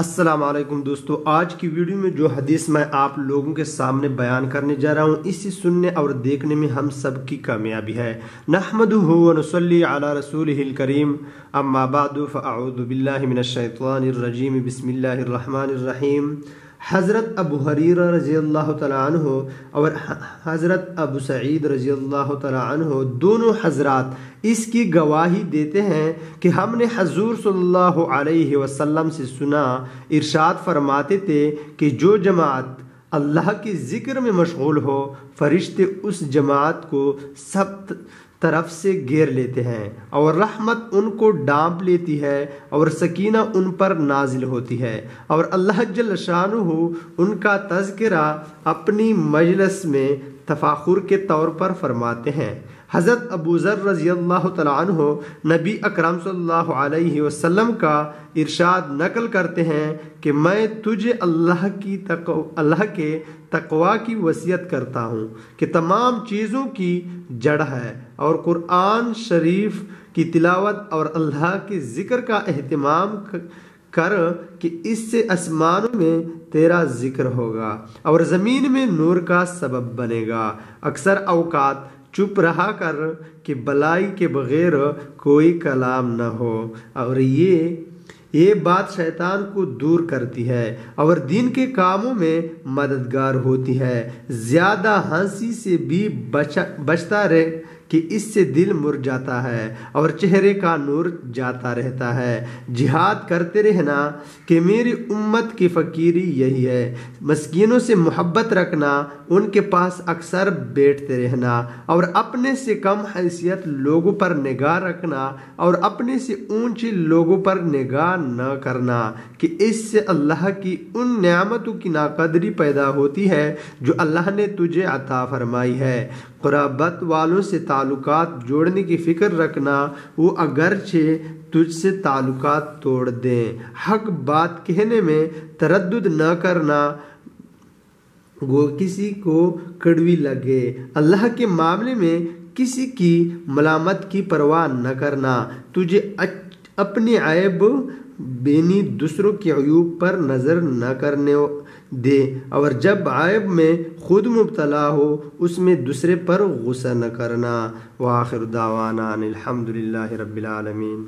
السلام علیکم دوستو، آج کی ویڈیو میں جو حدیث میں آپ لوگوں کے سامنے بیان کرنے جا رہا ہوں، اسی سننے اور دیکھنے میں ہم سب کی کامیابی ہے۔ نحمدہ ونصلی علی رسولہ الکریم، اما بعد فاعوذ باللہ من الشیطان الرجیم، بسم اللہ الرحمن الرحیم۔ حضرت ابو ہریرہ رضی اللہ تعالیٰ عنہ اور حضرت ابو سعید رضی اللہ تعالیٰ عنہ دونوں حضرات اس کی گواہی دیتے ہیں کہ ہم نے حضور صلی اللہ علیہ وسلم سے سنا، ارشاد فرماتے تھے کہ جو جماعت اللہ کے ذکر میں مشغول ہو، فرشتے اس جماعت کو سب طرف سے گھیر لیتے ہیں اور رحمت ان کو ڈانپ لیتی ہے اور سکینہ ان پر نازل ہوتی ہے، اور اللہ جل شانہ ان کا تذکرہ اپنی مجلس میں تفاخر کے طور پر فرماتے ہیں۔ حضرت ابو ذر رضی اللہ تعالیٰ عنہ نبی اکرم صلی اللہ علیہ وسلم کا ارشاد نقل کرتے ہیں کہ میں تجھے اللہ کے تقوی کی وصیت کرتا ہوں کہ تمام چیزوں کی جڑ ہے، اور قرآن شریف کی تلاوت اور اللہ کے ذکر کا اہتمام کر کہ اس سے آسمانوں میں تیرا ذکر ہوگا اور زمین میں نور کا سبب بنے گا۔ اکثر اوقات چپ رہا کر کہ بلائی کے بغیر کوئی کلام نہ ہو، اور یہ بات شیطان کو دور کرتی ہے اور دین کے کاموں میں مددگار ہوتی ہے۔ زیادہ ہنسی سے بھی بچتا رہے کہ اس سے دل مر جاتا ہے اور چہرے کا نور جاتا رہتا ہے۔ جہاد کرتے رہنا کہ میری امت کی فقیری یہی ہے، مسکینوں سے محبت رکھنا، ان کے پاس اکثر بیٹھتے رہنا، اور اپنے سے کم حیثیت لوگوں پر نگاہ رکھنا اور اپنے سے اونچے لوگوں پر نگاہ نہ کرنا، کہ اس سے اللہ کی ان نعمتوں کی ناقدری پیدا ہوتی ہے جو اللہ نے تجھے عطا فرمائی ہے۔ قرابت والوں سے تعلقات جوڑنے کی فکر رکھنا، وہ اگرچہ تجھ سے تعلقات توڑ دیں۔ حق بات کہنے میں تردد نہ کرنا، وہ کسی کو کڑوی لگے۔ اللہ کے معاملے میں کسی کی ملامت کی پرواہ نہ کرنا۔ تجھے اپنی عیب بینی دوسروں کے عیوب پر نظر نہ کرنے دے، اور جب عیب میں خود مبتلا ہو اس میں دوسرے پر غصہ نہ کرنا۔ وآخر دعوانا ان الحمد للہ رب العالمین۔